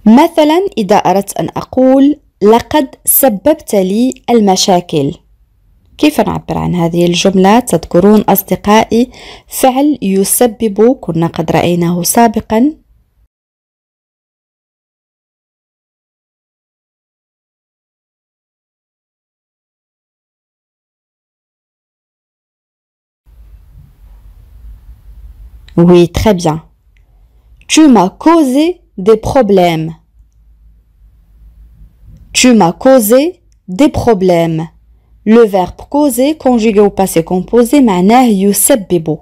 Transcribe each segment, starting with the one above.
مثلا إذا أردت أن أقول لقد سببت لي المشاكل، كيف نعبر عن هذه الجملة؟ تذكرون أصدقائي فعل يسبب كنا قد رأيناه سابقا. Oui, très bien. Tu m'as causé des problèmes. Tu m'as causé des problèmes. Le verbe causer conjugué au passé composé معناه يسبب.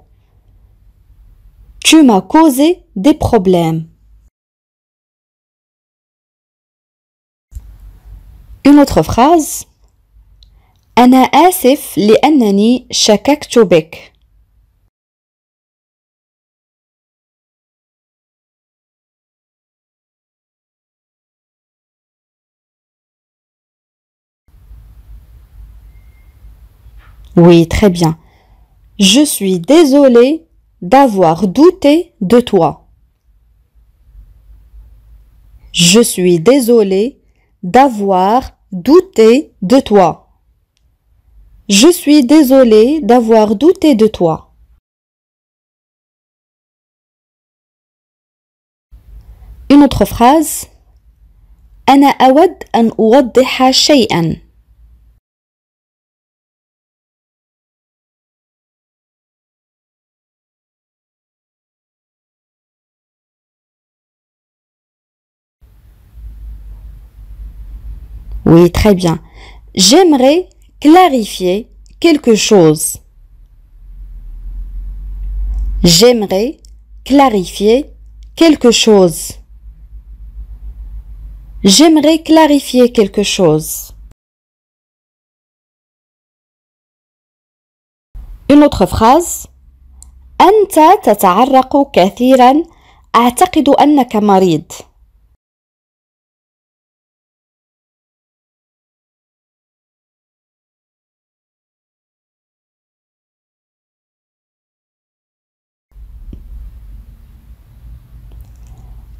Tu m'as causé des problèmes. Une autre phrase. أنا آسف لأنني شككت بك. Oui, très bien. Je suis désolée d'avoir douté de toi. Je suis désolée d'avoir douté de toi. Je suis désolée d'avoir douté de toi. Une autre phrase. أنا أود أن أوضح شيئا. Oui, très bien. J'aimerais clarifier quelque chose. J'aimerais clarifier quelque chose. J'aimerais clarifier quelque chose. Une autre phrase. أنت تتعرق كثيرا. أعتقد أنك مريض.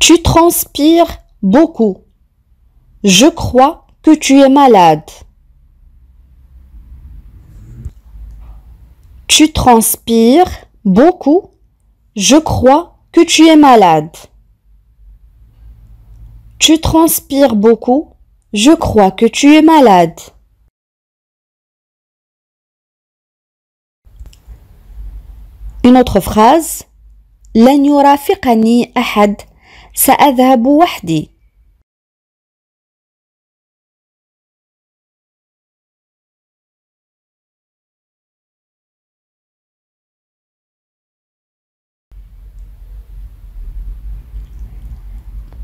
Tu transpires beaucoup. Je crois que tu es malade. Tu transpires beaucoup. Je crois que tu es malade. Tu transpires beaucoup. Je crois que tu es malade. Une autre phrase. لن يرافقني أحد. سأذهب وحدي.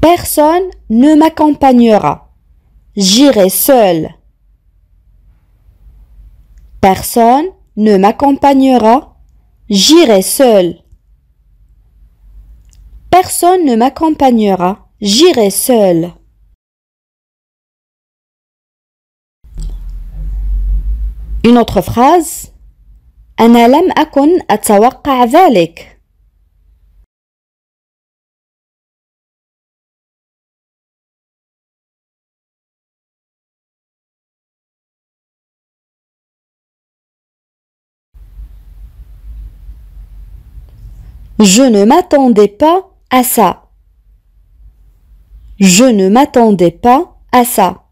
Personne ne m'accompagnera. J'irai seul. Personne ne m'accompagnera. J'irai seul. Personne ne m'accompagnera. J'irai seul. Une autre phrase. أنا لم أكن أتوقع ذلك. Je ne m'attendais pas à ça. Je ne m'attendais pas à ça.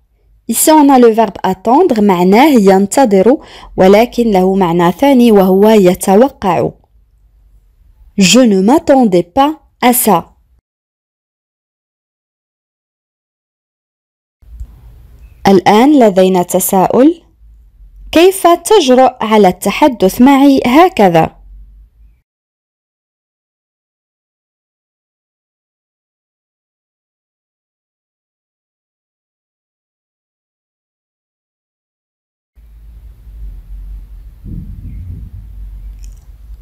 Ici on a le verbe attendre معناه ينتظر ولكن له معنى ثاني وهو يتوقع. Je ne m'attendais pas à ça. الآن لدينا تساؤل. كيف تجرؤ على التحدث معي هكذا؟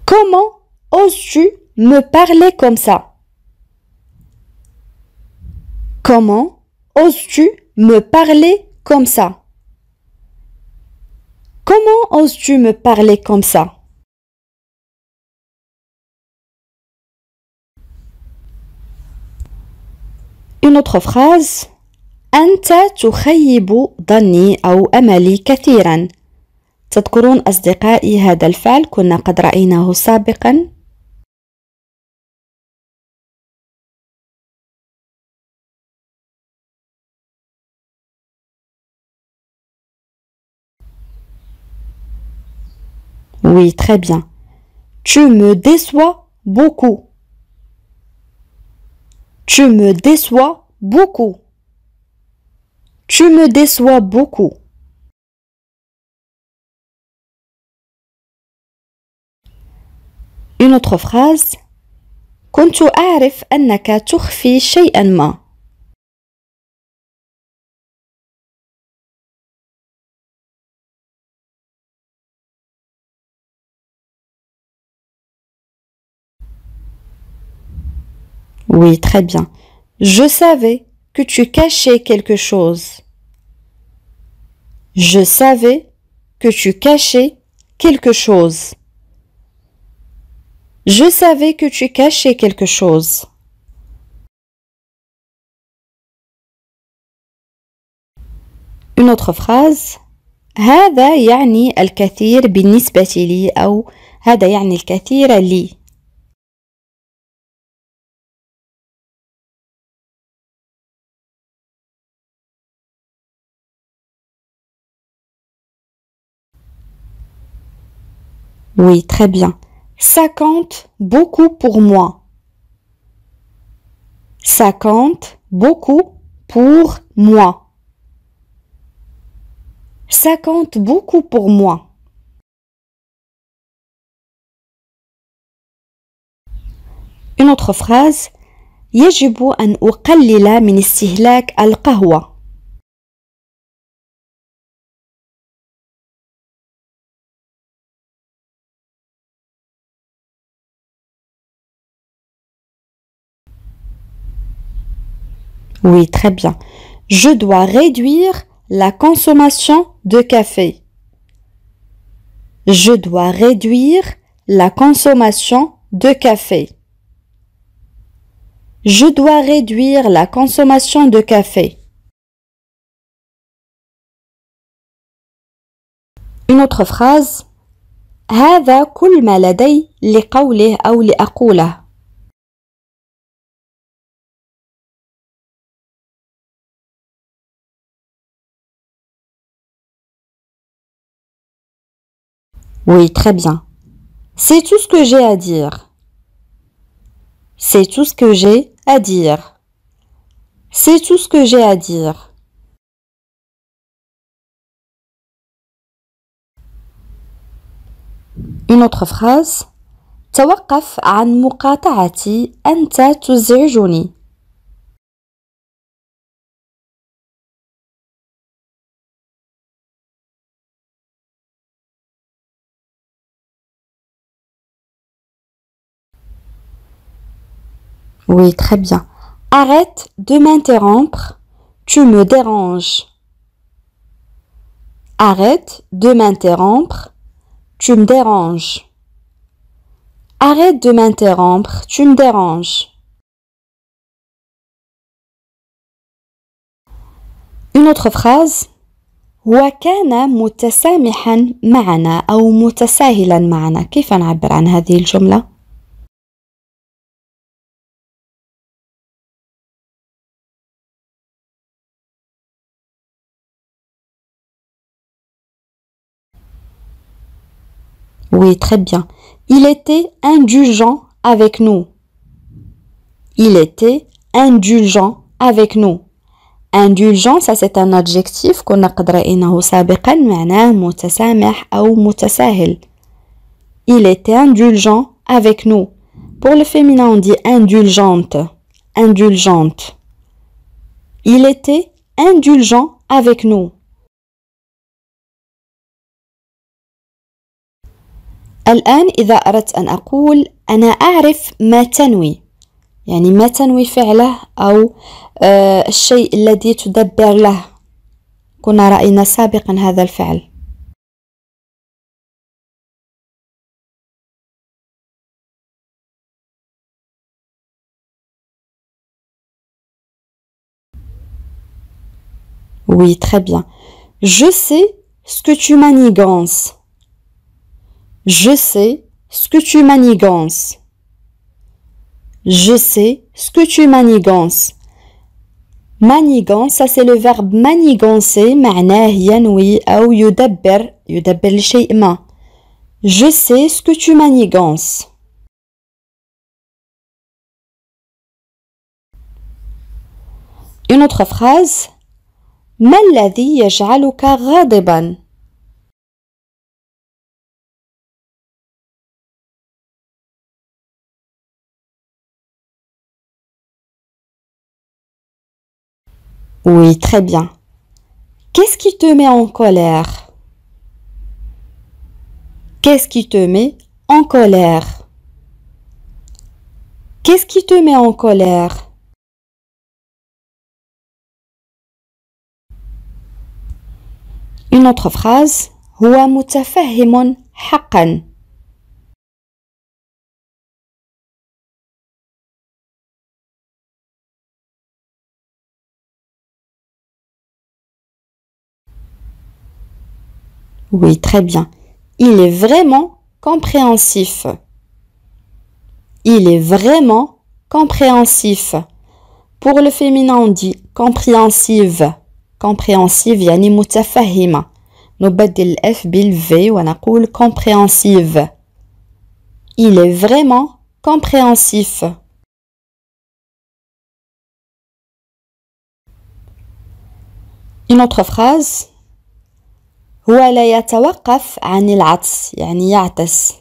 Comment oses-tu me parler comme ça? Comment oses-tu me parler comme ça? Comment oses-tu me parler comme ça? Une autre phrase. أنت تخيب ظني أو أملي كثيرا. تذكرون أصدقائي هذا الفعل كنا قد رأيناه سابقا. Oui, très bien. Tu me déçois beaucoup. Tu me déçois beaucoup. Tu me déçois beaucoup. Une autre phrase. كنت أعرف أنك تخفي شيئا ما. Oui, très bien. Je savais que tu cachais quelque chose. Je savais que tu cachais quelque chose. Je savais que tu cachais quelque chose. Une autre phrase. هذا يعني الكثير بالنسبة لي أو هذا يعني الكثير لي. Oui, très bien. Ça compte beaucoup pour moi. Ça compte beaucoup pour moi. Ça compte beaucoup pour moi. Une autre phrase. يجب أن أقلل من استهلاك القهوة. Oui, très bien. Je dois réduire la consommation de café. Je dois réduire la consommation de café. Je dois réduire la consommation de café. Une autre phrase. هذا كل ما لدي لقوله أو لأقوله. Oui, très bien. C'est tout ce que j'ai à dire. C'est tout ce que j'ai à dire. C'est tout ce que j'ai à dire. Une autre phrase. توقف عن مقاطعتي أنت تزعجني. Oui, très bien. Arrête de m'interrompre, tu me déranges. Arrête de m'interrompre, tu me déranges. Arrête de m'interrompre, tu me déranges. Une autre phrase. هو كان متسامحا معنا أو متساهلا معنا. كيف نعبر عن هذه الجملة؟ Oui, très bien. Il était indulgent avec nous. Il était indulgent avec nous. Indulgent, ça c'est un adjectif كنا قد رأيناه سابقا معناه متسامح أو متساهل. Il était indulgent avec nous. Pour le féminin, on dit indulgente. Indulgente. Il était indulgent avec nous. الآن إذا أردت أن أقول أنا أعرف ما تنوي، يعني ما تنوي فعله أو الشيء الذي تدبر له. كنا رأينا سابقا هذا الفعل. Oui, très bien. Je sais ce que tu manigances. Je sais ce que tu manigances. Je sais ce que tu manigances. Manigance, ça c'est le verbe manigancer, معناه ينوي أو يدبر لشيء ما. Je sais ce que tu manigances. Une autre phrase. ما الذي يجعلك غاضبا؟ Oui, très bien. Qu'est-ce qui te met en colère? Qu'est-ce qui te met en colère? Qu'est-ce qui te met en colère? Une autre phrase. هو متفهم حقا. Oui, très bien. Il est vraiment compréhensif. Il est vraiment compréhensif. Pour le féminin, on dit compréhensive. Compréhensive يعني متفهمة. نبدل الف بالv ونقول compréhensive. Il est vraiment compréhensif. Une autre phrase. هو لا يتوقف عن العطس يعني يعطس.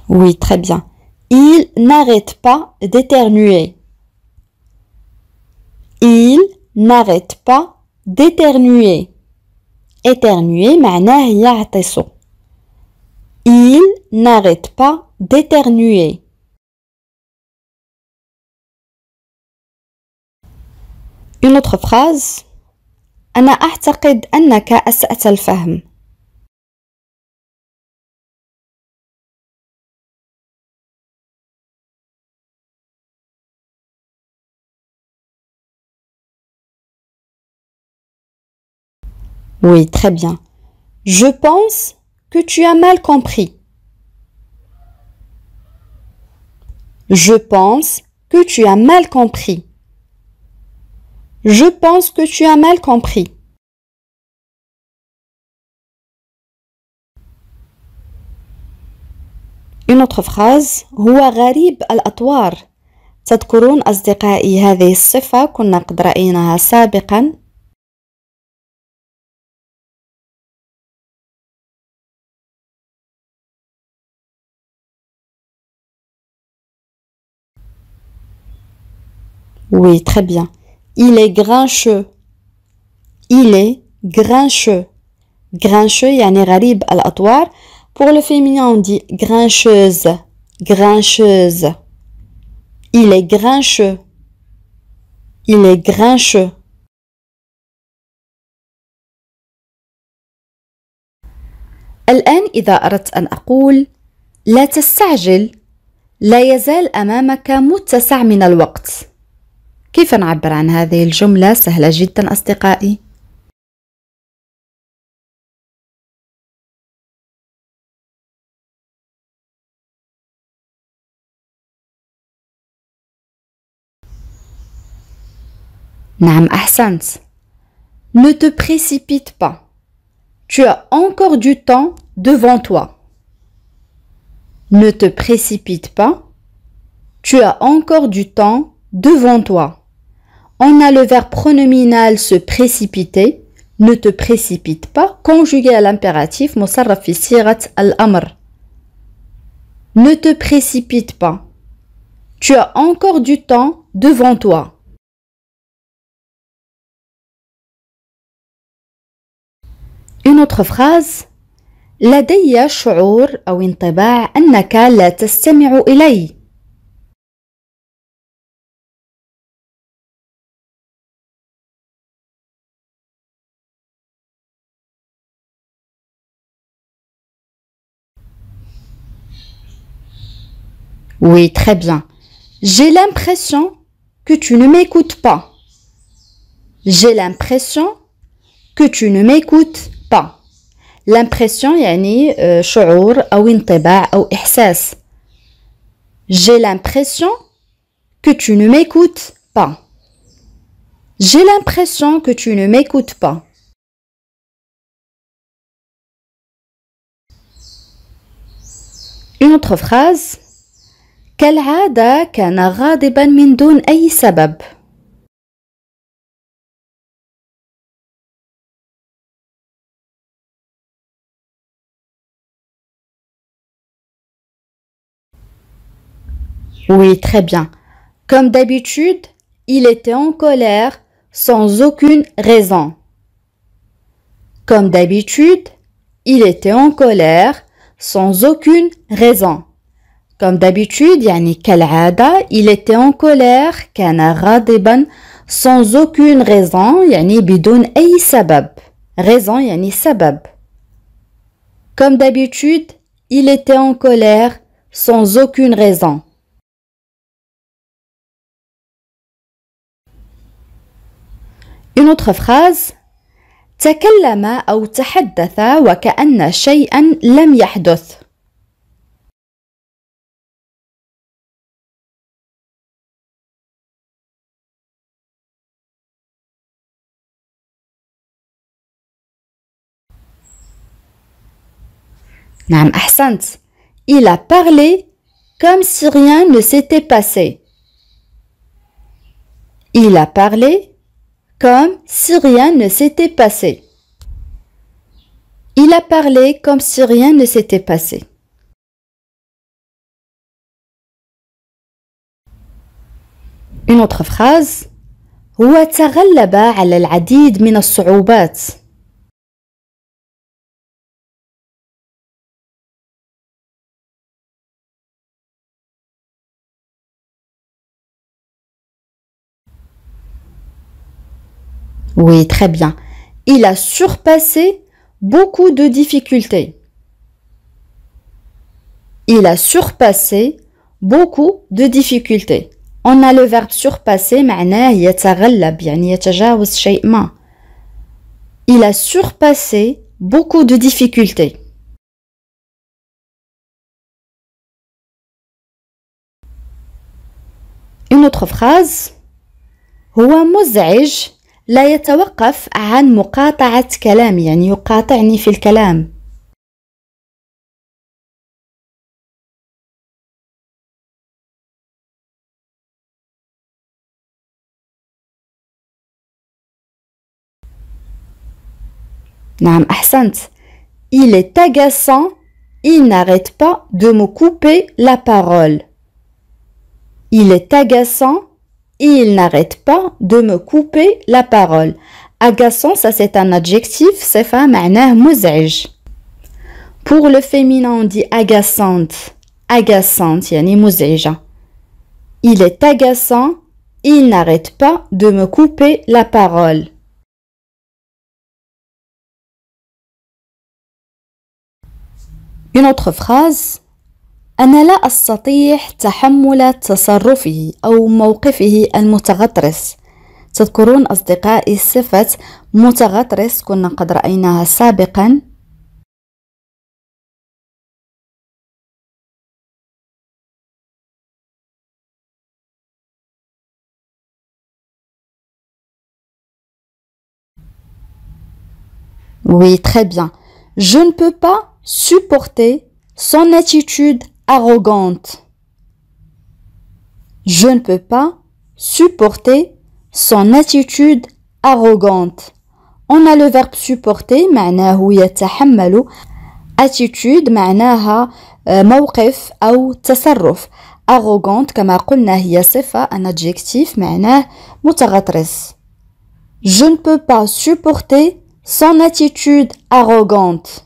Oui, très bien. Il n'arrête pas d'éternuer. Il n'arrête pas d'éternuer. Éternuer معناه يعطس. Il n'arrête pas d'éternuer. Une autre phrase. أنا أعتقد أنك أسأت الفهم. Oui, très bien. Je pense que tu as mal compris. Je pense que tu as mal compris. Je pense que tu as mal compris. Une autre phrase. هو غريب الأطوار. تذكرون أصدقائي هذه الصفة كنا قد رأيناها سابقا. Oui, très bien. Il est grincheux. Il est grincheux. Grincheux يعني غريب الأطوار. Pour le féminin, on dit grincheuse. Grincheuse. Il est grincheux. Il est grincheux. الآن إذا أردت أن أقول لا تستعجل، لا يزال أمامك متسع من الوقت. كيف نعبر عن هذه الجملة؟ سهلة جدا أصدقائي. نعم أحسنت. Ne te précipite pas. Tu as encore du temps devant toi. Ne te précipite pas. Tu as encore du temps devant toi. On a le verbe pronominal se précipiter. Ne te précipite pas. Conjugué à l'impératif. مصرف في صيغة الأمر. Ne te précipite pas. Tu as encore du temps devant toi. Une autre phrase. لدي شعور أو انطباع أنك لا تستمع إلي. Oui, très bien. J'ai l'impression que tu ne m'écoutes pas. J'ai l'impression que tu ne m'écoutes pas. L'impression يعني شعور أو انطباع أو إحساس. J'ai l'impression que tu ne m'écoutes pas. J'ai l'impression que tu ne m'écoutes pas. Une autre phrase. كالعادة كان غاضبا من دون أي سبب. Oui, très bien. Comme d'habitude, il était en colère sans aucune raison. Comme d'habitude, il était en colère sans aucune raison. Comme d'habitude, يعني كالعادة, il était en colère, كان غاضبا sans aucune raison, يعني بدون أي سبب. Raison يعني سبب. Comme d'habitude, il était en colère sans aucune raison. Une autre phrase. تكلم أو تحدث وكأن شيئا لم يحدث. نعم أحسنت. Il a parlé comme si rien ne s'était passé. Il a parlé comme si rien ne s'était passé. Il a parlé comme si rien ne s'était passé. Une autre phrase. هو تغلب على العديد من الصعوبات. Oui, très bien. Il a surpassé beaucoup de difficultés. Il a surpassé beaucoup de difficultés. On a le verbe surpasser معناه يتغلب يعني يتجاوز شيء ما. Il a surpassé beaucoup de difficultés. Une autre phrase. هو مزعج لا يتوقف عن مقاطعة كلامي يعني يقاطعني في الكلام. نعم أحسنت. Il est agaçant, il n'arrête pas de me couper la parole. Il est agaçant, il n'arrête pas de me couper la parole. Agaçant, ça c'est un adjectif, صفة معناه مزعج. Pour le féminin, on dit agaçante. Agaçante, يعني مزعجة. Il est agaçant, il n'arrête pas de me couper la parole. Une autre phrase. أنا لا أستطيع تحمل تصرفه أو موقفه المتغطرس. تذكرون أصدقائي صفة متغطرس كنا قد رأيناها سابقا. Oui, très bien. Je ne peux pas supporter son attitude arrogante. Je ne peux pas supporter son attitude arrogante. On a le verbe supporter معناه يتحمل. attitude معناها موقف أو تصرف. arrogante كما قلنا هي صفة un adjectif معناه متغطرس. Je ne peux pas supporter son attitude arrogante.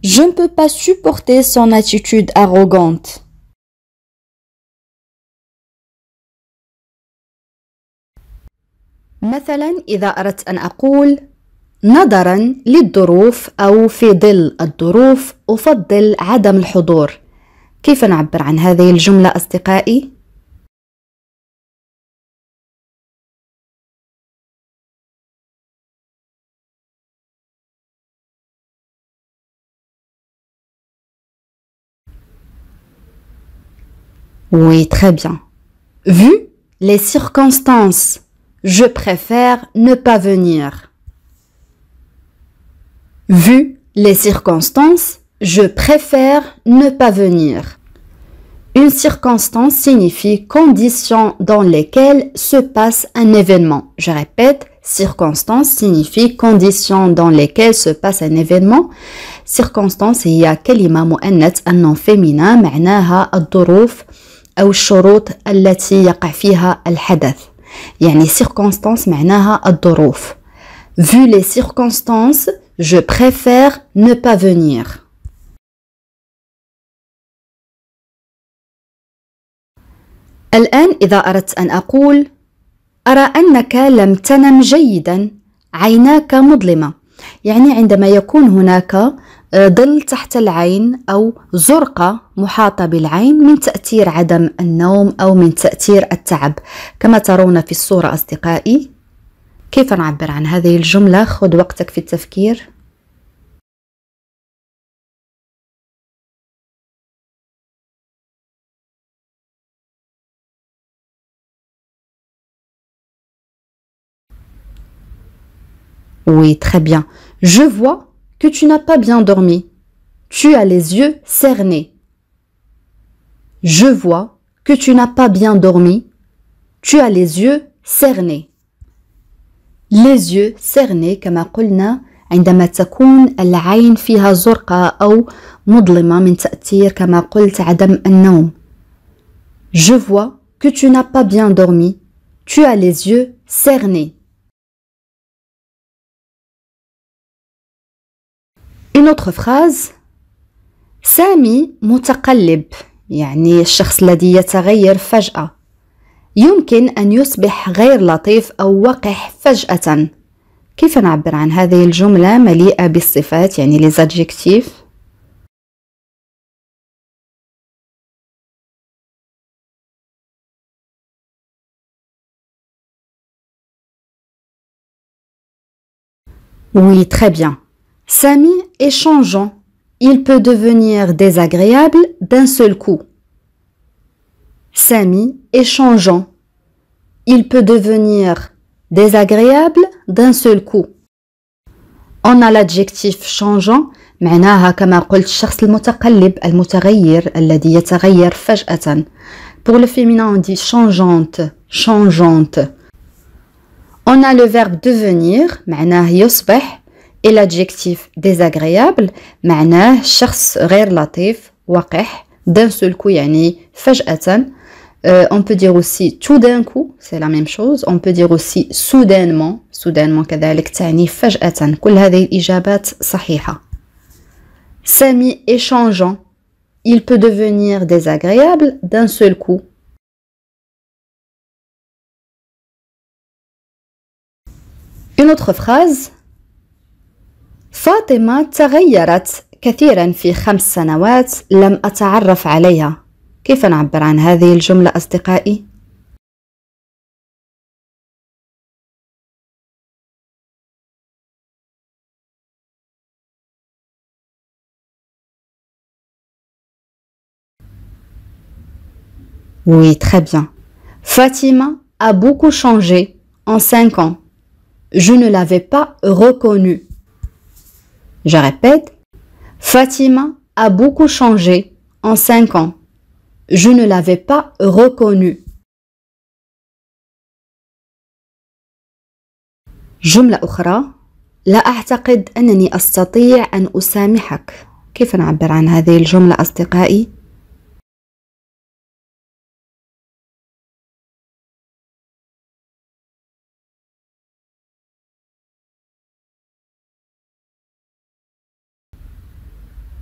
Je ne peux pas supporter son attitude arrogante. مثلا إذا أردت أن أقول نظرا للظروف أو في ظل الظروف أفضل عدم الحضور. كيف نعبر عن هذه الجملة أصدقائي؟ Oui, très bien. Vu les circonstances, je préfère ne pas venir. Vu les circonstances, je préfère ne pas venir. Une circonstance signifie condition dans lesquelles se passe un événement. Je répète, circonstance signifie condition dans lesquelles se passe un événement. Circonstance هي كلمة مؤنث النون féminin معناها الظروف أو الشروط التي يقع فيها الحدث. يعني circonstance معناها الظروف. Vu les circonstances, je préfère ne pas venir. الآن إذا أردت أن أقول أرى أنك لم تنم جيدا، عيناك مظلمة، يعني عندما يكون هناك ظل تحت العين أو زرقة محاطة بالعين من تأثير عدم النوم أو من تأثير التعب كما ترون في الصورة أصدقائي. كيف نعبر عن هذه الجملة؟ خذ وقتك في التفكير. Oui, très bien. Je vois que tu n'as pas bien dormi. Tu as les yeux cernés. Je vois que tu n'as pas bien dormi. Tu as les yeux cernés. Les yeux cernés كما قلنا عندما تكون العين فيها زرقة أو مظلمة من تأثير كما قلت عدم النوم. Je vois que tu n'as pas bien dormi. Tu as les yeux cernés. Une autre phrase. سامي متقلب، يعني الشخص الذي يتغير فجأة. يمكن أن يصبح غير لطيف أو وقح فجأة. كيف نعبر عن هذه الجملة مليئة بالصفات يعني les adjectifs؟ Oui, très bien. Samy est changeant. Il peut devenir désagréable d'un seul coup. Samy est changeant. Il peut devenir désagréable d'un seul coup. On a l'adjectif changeant معناها كما قلت الشخص المتقلب المتغير الذي يتغير فجأة. Pour le féminin on dit changeante, changeante. On a le verbe devenir معناه يصبح et l'adjectif désagréable معناه شخص غير لطيف وقح d'un seul coup يعني فجأة. On peut dire aussi tout d'un coup, c'est la même chose. On peut dire aussi soudainement, soudainement كذلك تعني فجأة. كل هذه الإجابات صحيحة. Samy est changeant. Il peut devenir désagréable d'un seul coup. Une autre phrase. فاطمة تغيرت كثيرا في 5 سنوات لم أتعرف عليها. كيف نعبر عن هذه الجملة أصدقائي؟ Oui, très bien. Fatima a beaucoup changé en 5 ans. Je ne l'avais pas reconnue. Je répète. Fatima a beaucoup changé en 5 ans. Je ne l'avais pas reconnue. جملة أخرى. لا أعتقد أنني أستطيع أن أسامحك. كيف نعبر عن هذه الجملة أصدقائي؟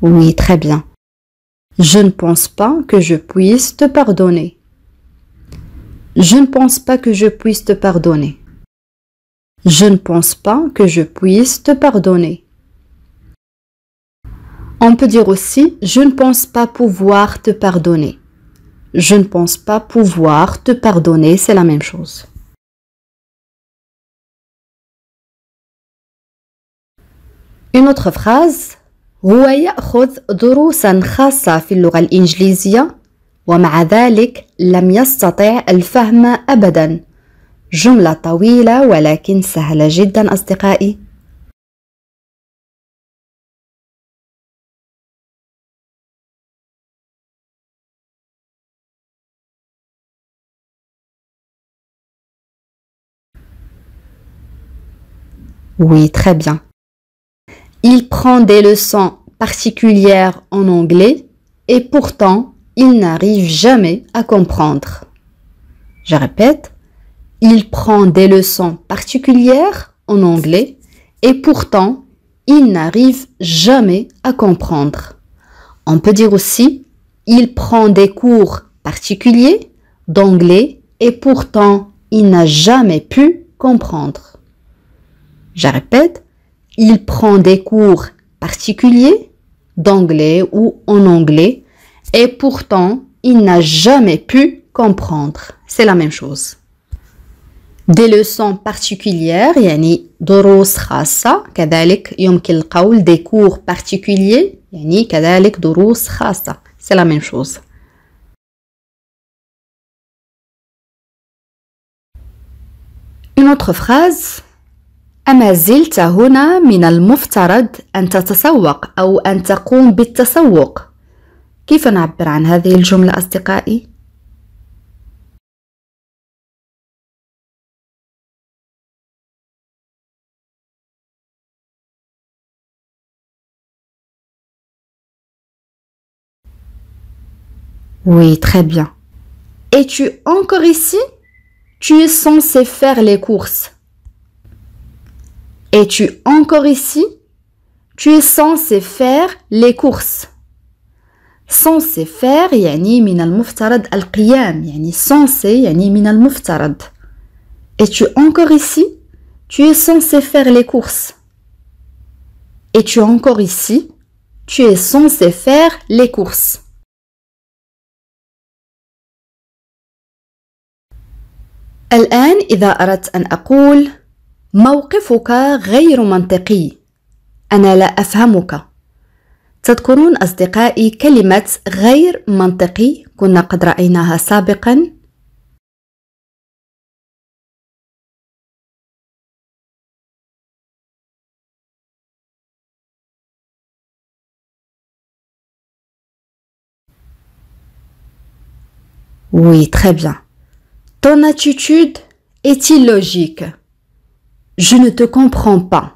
Oui, très bien. Je ne pense pas que je puisse te pardonner. Je ne pense pas que je puisse te pardonner. Je ne pense pas que je puisse te pardonner. On peut dire aussi je ne pense pas pouvoir te pardonner. Je ne pense pas pouvoir te pardonner, c'est la même chose. Une autre phrase هو يأخذ دروسا خاصة في اللغة الإنجليزية ومع ذلك لم يستطع الفهم أبدا. جملة طويلة ولكن سهلة جدا أصدقائي. Oui, très bien. Il prend des leçons particulières en anglais et pourtant, il n'arrive jamais à comprendre. Je répète, il prend des leçons particulières en anglais et pourtant, il n'arrive jamais à comprendre. On peut dire aussi, il prend des cours particuliers d'anglais et pourtant, il n'a jamais pu comprendre. Je répète, il prend des cours particuliers d'anglais ou en anglais et pourtant il n'a jamais pu comprendre. C'est la même chose. Des leçons particulières يعني دروس خاصة كذلك يمكن القول des cours particuliers يعني كذلك دروس خاصة. C'est la même chose. Une autre phrase أما زلت هنا من المفترض أن تتسوق أو أن تقوم بالتسوق. كيف نعبر عن هذه الجملة أصدقائي؟ Oui, très bien. Es-tu encore ici? Tu es censé faire les courses. Es-tu encore ici? Tu es censé faire les courses. censé faire يعني من المفترض القيام يعني censé يعني من المفترض. Es-tu encore ici? Tu es censé faire les courses. Es-tu encore ici? Tu es censé faire les courses. الآن إذا أردت أن أقول موقفك غير منطقي أنا لا أفهمك. تذكرون أصدقائي كلمة غير منطقي كنا قد رأيناها سابقا. Oui, très bien. Ton attitude est illogique. Je ne te comprends pas.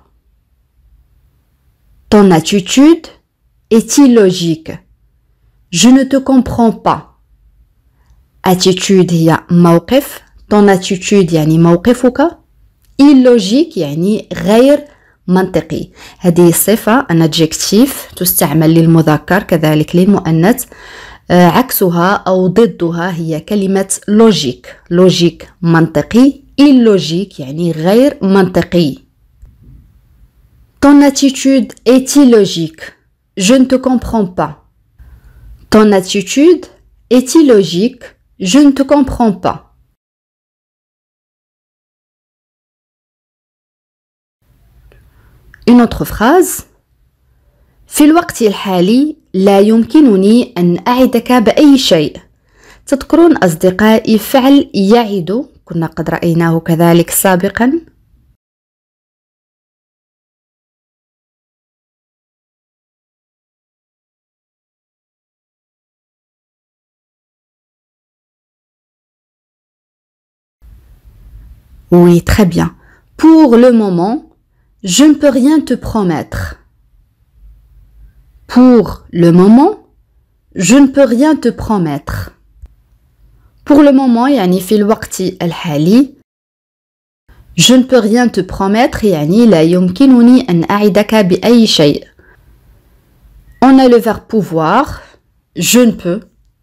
Ton attitude est illogique. Je ne te comprends pas. Attitude هي موقف. Ton attitude يعني موقفك. Illogique يعني غير منطقي. هذه صفة un adjectif تستعمل للمذكر كذلك للمؤنث. عكسها أو ضدها هي كلمة logique. logique منطقي. illogique يعني غير منطقي. Ton attitude est illogique. Je ne te comprends pas. Ton attitude est illogique. Je ne te comprends pas. Une autre phrase. في الوقت الحالي لا يمكنني أن أعدك بأي شيء. تذكرون أصدقائي فعل يعد كنا قد رأيناه كذلك سابقا. Oui, très bien. Pour le moment, je ne peux rien te promettre. Pour le moment, je ne peux rien te promettre. Pour le moment, يعني في الوقت الحالي je ne peux rien te promettre يعني لا يمكنني أن أعدك بأي شيء. On a le verbe pouvoir, je ne peux,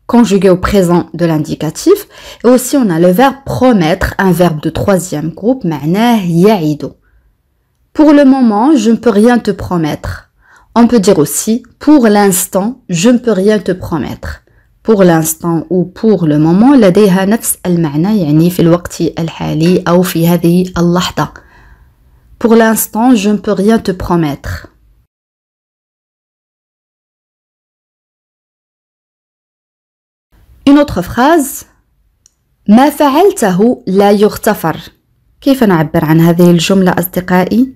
conjugué au présent de l'indicatif. Et aussi on a le verbe promettre, un verbe de troisième groupe, معناه يعد. Pour le moment, je ne peux rien te promettre. On peut dire aussi pour l'instant je ne peux rien te promettre. pour l'instant ou pour le moment لديها نفس المعنى يعني في الوقت الحالي أو في هذه اللحظة. Pour l'instant je ne peux rien te promettre. Une autre phrase ما فعلته لا يغتفر. كيف نعبر عن هذه الجملة أصدقائي؟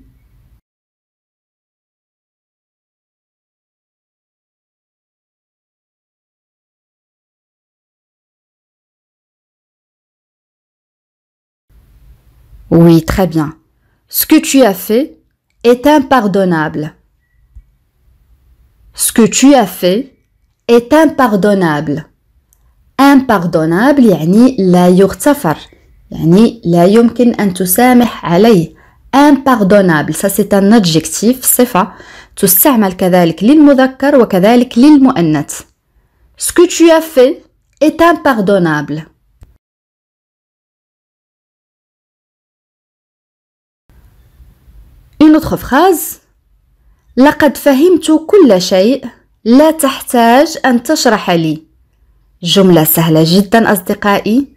Oui, très bien. Ce que tu as fait est impardonnable. Ce que tu as fait est impardonnable. Impardonnable يعني لا يغتفر. يعني لا يمكن أن تسامح عليه. Impardonnable, ça c'est un adjectif, صفة تستعمل كذلك للمذكر وكذلك للمؤنث. Ce que tu as fait est impardonnable. Une autre phrase لقد فهمت كل شيء لا تحتاج أن تشرح لي. جملة سهلة جدا أصدقائي.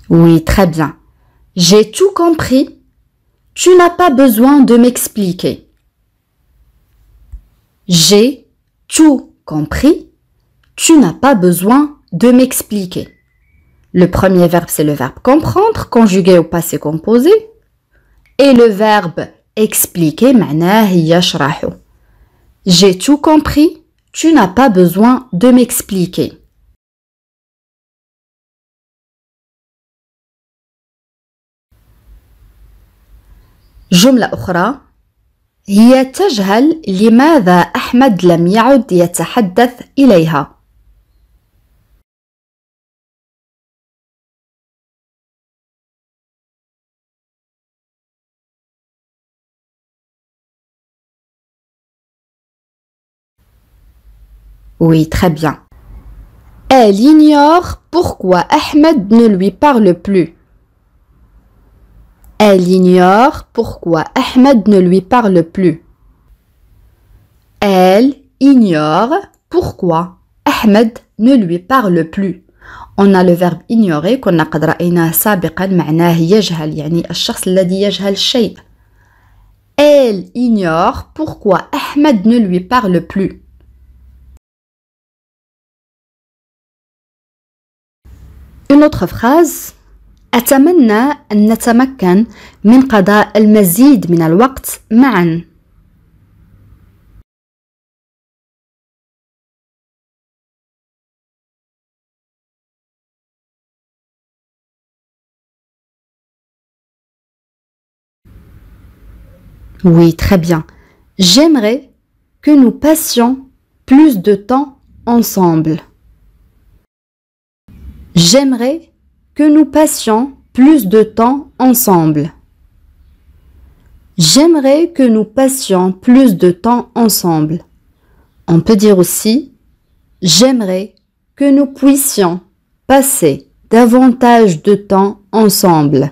Oui, très bien. J'ai tout compris. Tu n'as pas besoin de m'expliquer. J'ai tout compris. Tu n'as pas besoin de m'expliquer. Le premier verbe, c'est le verbe comprendre, conjugué au passé composé. Et le verbe expliquer, معناه يشرح. J'ai tout compris. Tu n'as pas besoin de m'expliquer. جملة أخرى هي تجهل لماذا أحمد لم يعد يتحدث إليها. Oui, très bien. Elle ignore pourquoi Ahmed ne lui parle plus. Elle ignore pourquoi Ahmed ne lui parle plus. Elle ignore pourquoi Ahmed ne lui parle plus. On a le verbe ignorer كنا قد رأيناه سابقا معناه يجهل يعني الشخص الذي يجهل الشيء. Elle ignore pourquoi Ahmed ne lui parle plus. Une autre phrase أتمنى أن نتمكن من قضاء المزيد من الوقت معا. Oui, très bien. J'aimerais que nous passions plus de temps ensemble. J'aimerais que nous passions plus de temps ensemble. J'aimerais que nous passions plus de temps ensemble. On peut dire aussi j'aimerais que nous puissions passer davantage de temps ensemble.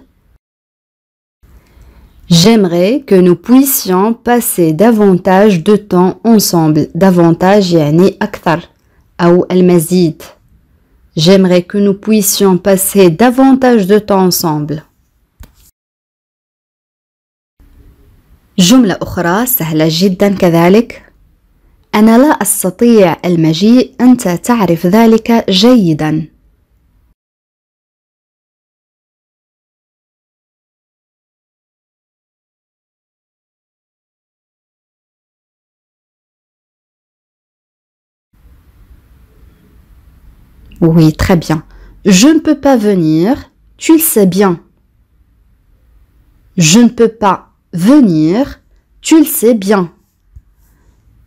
J'aimerais que nous puissions passer davantage de temps ensemble. Davantage يعني أكثر أو المزيد. J'aimerais que nous puissions passer davantage de temps ensemble. جملة أخرى سهلة جدا كذلك. أنا لا أستطيع المجيء أنت تعرف ذلك جيدا. Oui, très bien. Je ne peux pas venir, tu le sais bien. Je ne peux pas venir, tu le sais bien.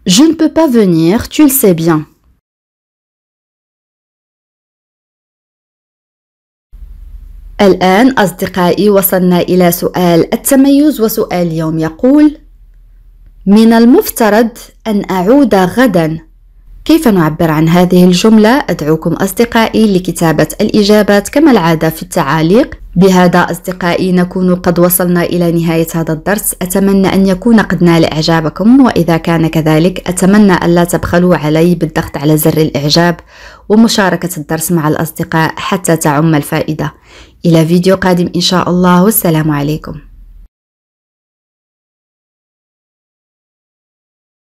Je ne peux pas venir, tu le sais bien. الآن أصدقائي وصلنا إلى سؤال التميز وسؤال اليوم يقول من المفترض أن أعود غدا. كيف نعبر عن هذه الجملة؟ أدعوكم أصدقائي لكتابة الإجابات كما العادة في التعاليق. بهذا أصدقائي نكون قد وصلنا إلى نهاية هذا الدرس. أتمنى أن يكون قد نال إعجابكم، وإذا كان كذلك أتمنى أن لا تبخلوا علي بالضغط على زر الإعجاب ومشاركة الدرس مع الأصدقاء حتى تعم الفائدة. إلى فيديو قادم إن شاء الله، والسلام عليكم.